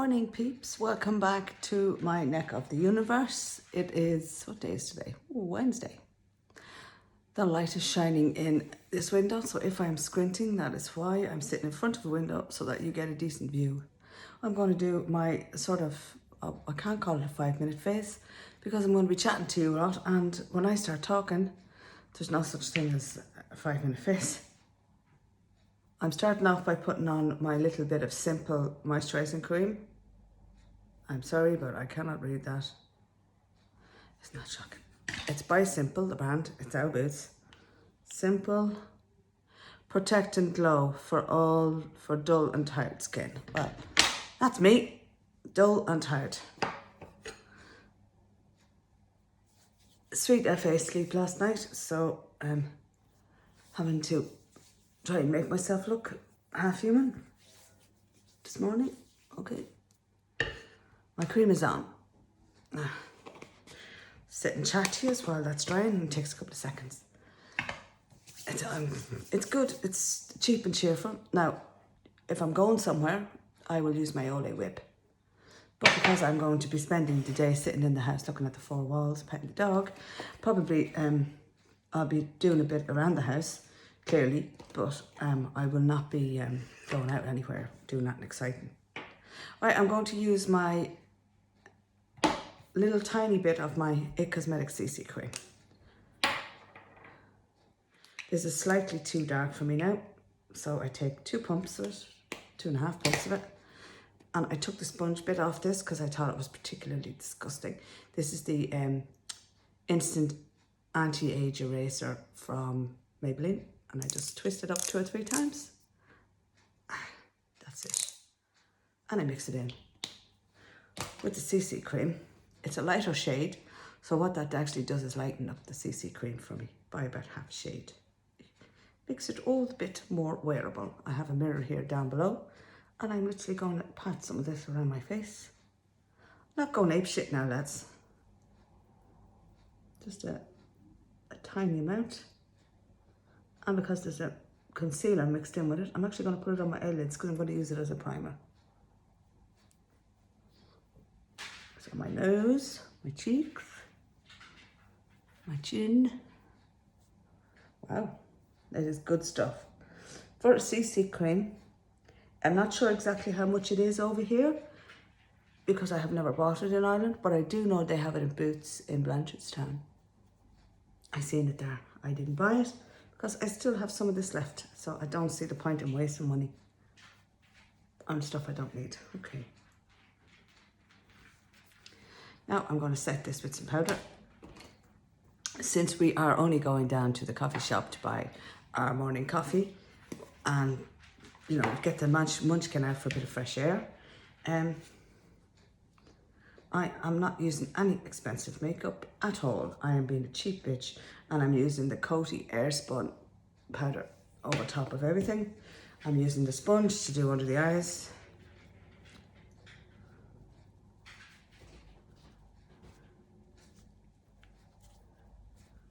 morning, peeps. Welcome back to my neck of the universe. It is, what day is today? Ooh, Wednesday. The light is shining in this window, so if I'm squinting, that is why I'm sitting in front of the window so that you get a decent view. I'm going to do my sort of, I can't call it a 5-minute face because I'm going to be chatting to you a lot, and when I start talking, there's no such thing as a 5-minute face. I'm starting off by putting on my little bit of Simple moisturising cream. I'm sorry, but I cannot read that. It's not shocking. It's by Simple, the brand. It's our boots. Simple Protect and Glow for dull and tired skin. Well, that's me. Dull and tired. Sweet FA sleep last night, so I'm having to try and make myself look half human this morning. Okay. My cream is on. Sit and chat to you while that's drying, and it takes a couple of seconds. It's good. It's cheap and cheerful. Now, if I'm going somewhere, I will use my Olay whip. But because I'm going to be spending the day sitting in the house looking at the four walls, petting the dog, probably I'll be doing a bit around the house, clearly, but I will not be going out anywhere doing that exciting. Right, I'm going to use my little tiny bit of my It Cosmetics CC cream. This is slightly too dark for me now, so I take 2 pumps of it, 2.5 pumps of it, and I took the sponge bit off this because I thought it was particularly disgusting. This is the Instant Anti-Age Eraser from Maybelline, and I just twist it up 2 or 3 times. That's it. And I mix it in with the CC cream. It's a lighter shade, so what that actually does is lighten up the CC cream for me by about half a shade. Makes it all a bit more wearable. I have a mirror here down below, and I'm literally going to pat some of this around my face. Not going apeshit now, lads. Just a tiny amount. And because there's a concealer mixed in with it, I'm actually going to put it on my eyelids because I'm going to use it as a primer. So my nose, my cheeks, my chin. Wow, that is good stuff. For a CC cream, I'm not sure exactly how much it is over here because I have never bought it in Ireland, but I do know they have it in Boots in Blanchardstown. I seen it there. I didn't buy it because I still have some of this left, so I don't see the point in wasting money on stuff I don't need. Okay. Now I'm going to set this with some powder. Since we are only going down to the coffee shop to buy our morning coffee and, you know, get the munchkin out for a bit of fresh air, I am not using any expensive makeup at all. I am being a cheap bitch, and I'm using the Coty Airspun powder over top of everything. I'm using the sponge to do under the eyes.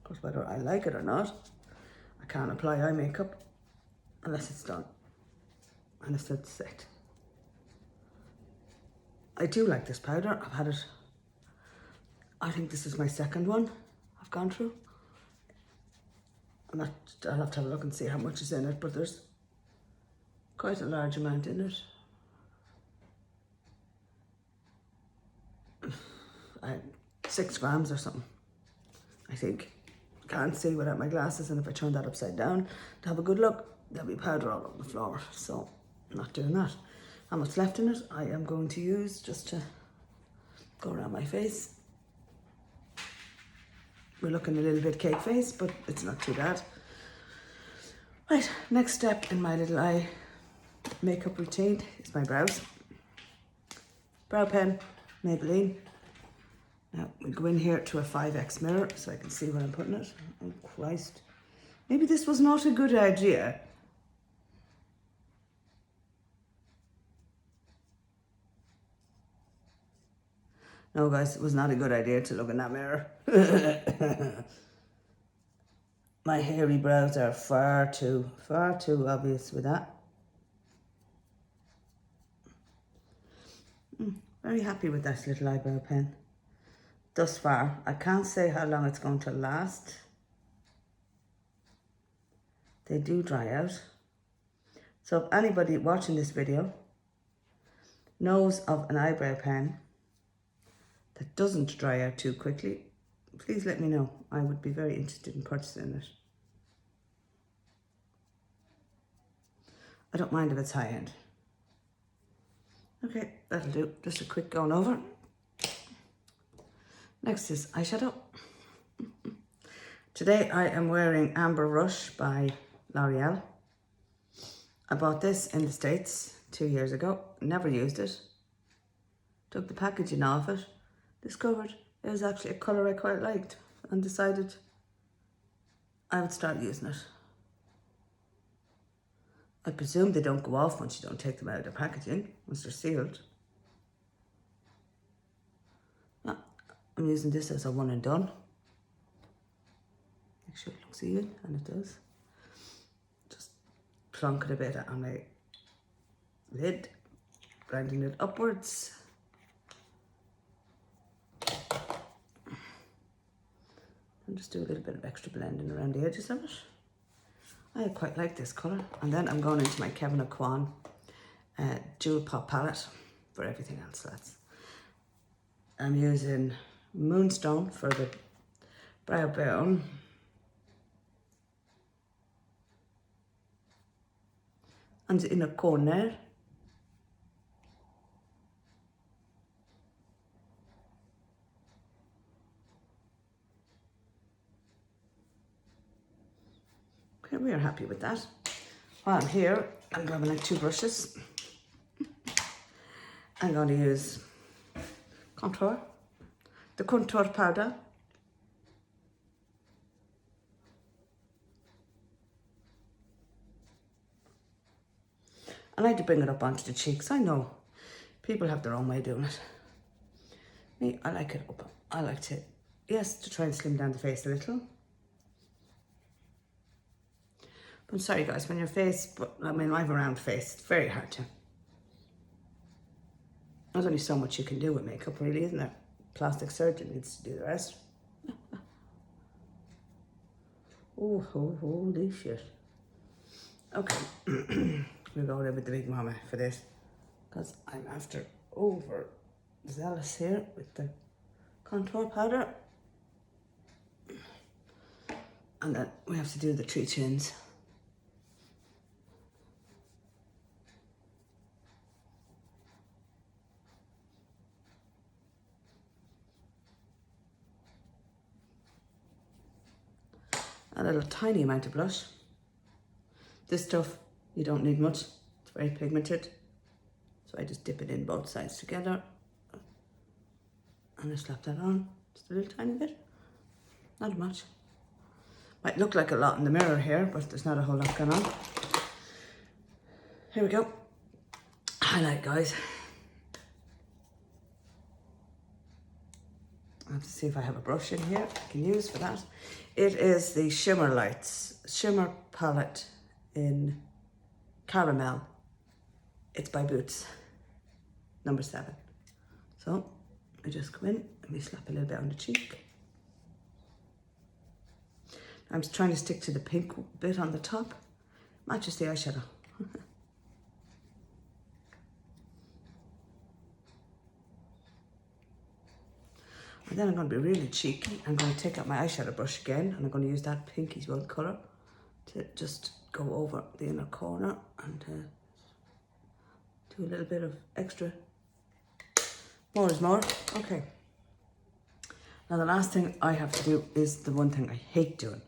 Because whether I like it or not, I can't apply eye makeup unless it's done, unless it's set. I do like this powder. I've had it, I think this is my second one I've gone through. I'll have to have a look and see how much is in it, but there's quite a large amount in it. 6 grams or something, I think. Can't see without my glasses, and if I turn that upside down to have a good look, there'll be powder all over the floor, so I'm not doing that. How much left in it I am going to use just to go around my face. We're looking a little bit cake face, but it's not too bad. Right, next step in my little eye makeup routine is my brows. Brow pen, Maybelline. Now we go in here to a 5x mirror so I can see where I'm putting it. Oh Christ. Maybe this was not a good idea. No guys, it was not a good idea to look in that mirror. My hairy brows are far too obvious with that. Very happy with this little eyebrow pen thus far. I can't say how long it's going to last. They do dry out. So if anybody watching this video knows of an eyebrow pen that doesn't dry out too quickly, please let me know. I would be very interested in purchasing it. I don't mind if it's high end. Okay, that'll do. Just a quick going over. Next is eyeshadow. Today I am wearing Amber Rush by L'Oreal. I bought this in the States 2 years ago. Never used it. Took the packaging off it. Discovered it was actually a colour I quite liked and decided I would start using it. I presume they don't go off once you don't take them out of the packaging, once they're sealed. No, I'm using this as a one and done. Make sure it looks even, and it does. Just plonk it a bit on my lid, grinding it upwards. And just do a little bit of extra blending around the edges of it. I quite like this colour. And then I'm going into my Kevin Aucoin Jewel Pop palette for everything else. I'm using Moonstone for the brow bone. And in a corner. Okay, we are happy with that. While I'm here, I'm grabbing like 2 brushes. I'm going to use contour, the contour powder. I like to bring it up onto the cheeks. I know people have their own way of doing it. Me, I like it up. I like to, yes, to try and slim down the face a little. But I'm sorry guys, when your face, but I mean I have a round face, it's very hard to. There's only so much you can do with makeup really, isn't there? Plastic surgeon needs to do the rest. Oh, holy shit. Okay, we're going in with the big mama for this, because I'm after over zealous here with the contour powder. And then we have to do the 3 chins. A little tiny amount of blush. This stuff, you don't need much. It's very pigmented. So I just dip it in both sides together. And I slap that on. Just a little tiny bit. Not much. Might look like a lot in the mirror here, but there's not a whole lot going on. Here we go. Highlight, guys. I have to see if I have a brush in here I can use for that. It is the Shimmer Lights Shimmer Palette in Caramel. It's by Boots, number 7. So I just come in and we slap a little bit on the cheek. I'm just trying to stick to the pink bit on the top. Matches the eyeshadow. And then I'm going to be really cheeky. I'm going to take out my eyeshadow brush again, and I'm going to use that pinky white colour to just go over the inner corner and do a little bit of extra. More is more. Okay. Now the last thing I have to do is the one thing I hate doing.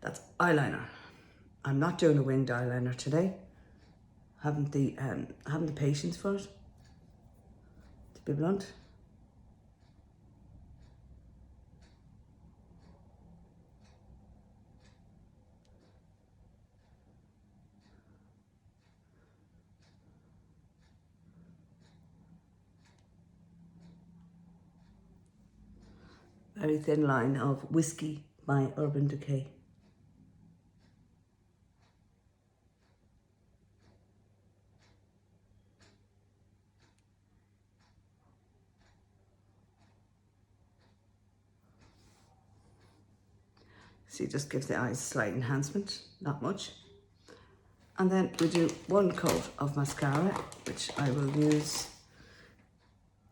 That's eyeliner. I'm not doing a winged eyeliner today. Haven't the patience for it, to be blunt. Very thin line of Whiskey by Urban Decay. So it just gives the eyes a slight enhancement, not much. And then we do one coat of mascara, which I will use.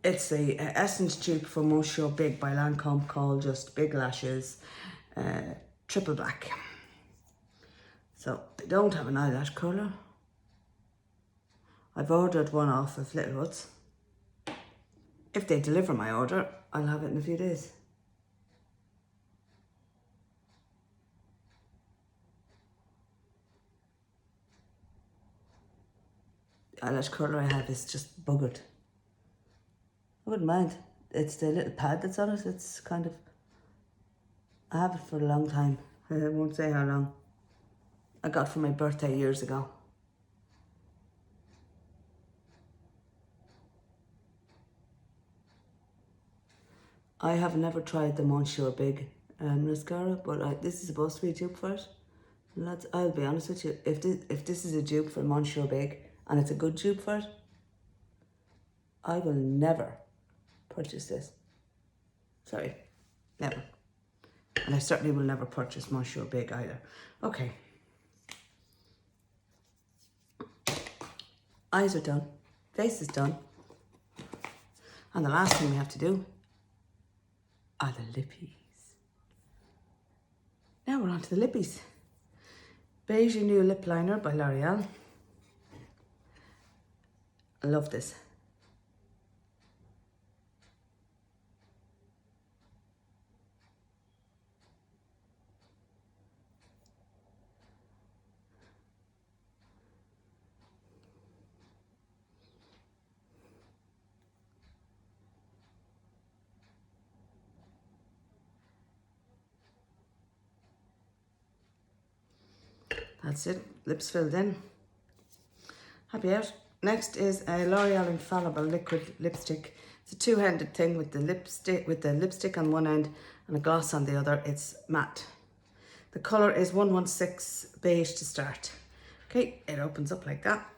It's the Essence dupe from Monsieur Big by Lancome called just Big Lashes Triple Black. So I don't have an eyelash curler. I've ordered one off of Little Woods. If they deliver my order, I'll have it in a few days. The eyelash curler I have is just buggered. I wouldn't mind. It's the little pad that's on it. It's kind of, I have it for a long time. I won't say how long. I got it for my birthday years ago. I have never tried the Monsieur Big mascara, but this is supposed to be a dupe for it. And lads, I'll be honest with you, if this is a dupe for Monsieur Big, and it's a good dupe for it, I will never purchase this. Sorry, never. And I certainly will never purchase Monsieur Big either. Okay. Eyes are done. Face is done. And the last thing we have to do are the lippies. Now we're on to the lippies. Beige New Lip Liner by L'Oreal. I love this. That's it, lips filled in. Happy out. Next is a L'Oreal Infallible Liquid Lipstick. It's a two-handed thing with the lipstick on one end and a gloss on the other. It's matte. The colour is 116 Beige to start. Okay, it opens up like that.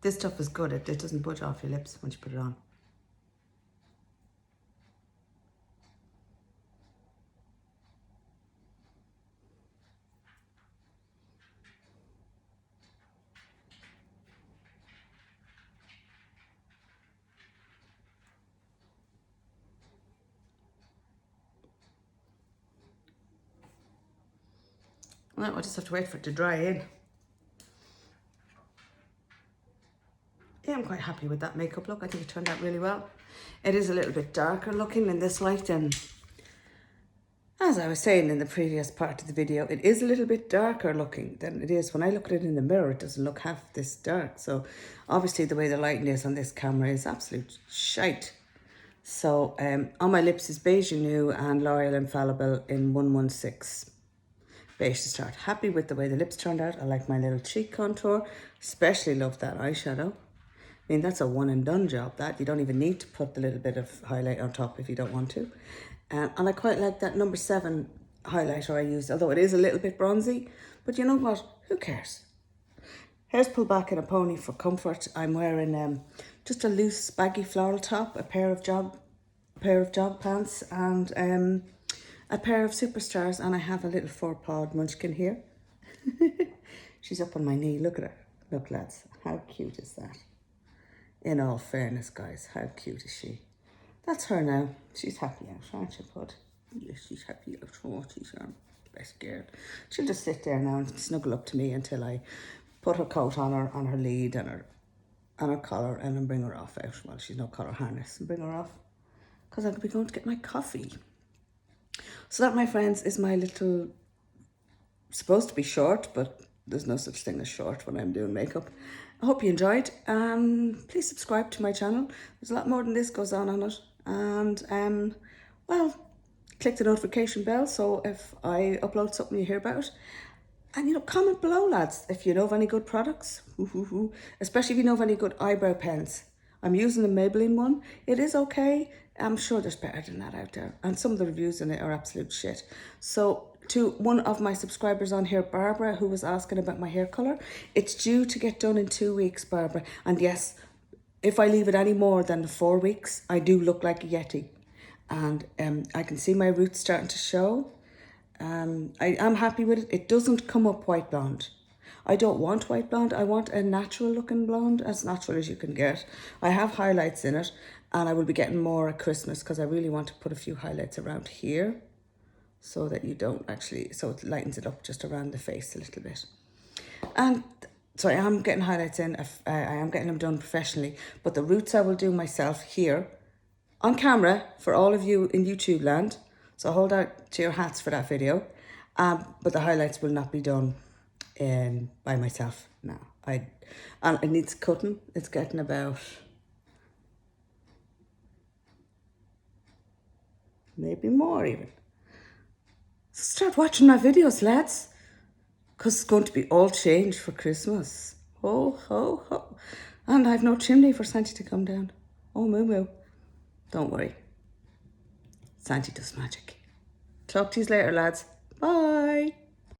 This stuff is good, it doesn't budge off your lips once you put it on. Well, I just have to wait for it to dry in. Yeah, I'm quite happy with that makeup look. I think it turned out really well. It is a little bit darker looking in this light than, as I was saying in the previous part of the video, it is a little bit darker looking than it is. When I look at it in the mirror, it doesn't look half this dark. So obviously the way the lighting is on this camera is absolute shite. So on my lips is Beige New and L'Oreal Infallible in 116. Beige to start. Happy with the way the lips turned out. I like my little cheek contour. Especially love that eyeshadow. I mean, that's a one and done job, that. You don't even need to put the little bit of highlight on top if you don't want to. And I quite like that number 7 highlighter I used, although it is a little bit bronzy. But you know what? Who cares? Hair's pulled back in a pony for comfort. I'm wearing just a loose baggy floral top, a pair of jog pants, and a pair of Superstars, and I have a little 4-pawed munchkin here. She's up on my knee. Look at her. Look, lads. How cute is that? In all fairness, guys, how cute is she? That's her now. She's happy out, aren't you, bud? Yes, she's happy out. Oh, she's our best girl. She'll just sit there now and snuggle up to me until I put her coat on her lead and her collar, and then bring her off out. Well, she's no collar harness, and bring her off because I'll be going to get my coffee. So that, my friends, is my little, supposed to be short, but there's no such thing as short when I'm doing makeup. I hope you enjoyed. Please subscribe to my channel. There's a lot more than this goes on it. And, well, click the notification bell so if I upload something you hear about. And, you know, comment below, lads, if you know of any good products. Especially if you know of any good eyebrow pens. I'm using the Maybelline one. It is okay. I'm sure there's better than that out there. And some of the reviews in it are absolute shit. So to one of my subscribers on here, Barbara, who was asking about my hair colour, it's due to get done in 2 weeks, Barbara. And yes, if I leave it any more than 4 weeks, I do look like a Yeti. And I can see my roots starting to show. I am happy with it. It doesn't come up white blonde. I don't want white blonde. I want a natural looking blonde, as natural as you can get. I have highlights in it, and I will be getting more at Christmas because I really want to put a few highlights around here so that you don't actually, so it lightens it up just around the face a little bit. And so I am getting highlights in. I am getting them done professionally, but the roots I will do myself here on camera for all of you in YouTube land. So hold out to your hats for that video. But the highlights will not be done by myself now. And it needs cutting. It's getting about maybe more even. Start watching my videos, lads, because it's going to be all changed for Christmas. Ho, ho, ho. And I've no chimney for Santi to come down. Oh, moo moo. Don't worry. Santi does magic. Talk to you later, lads. Bye.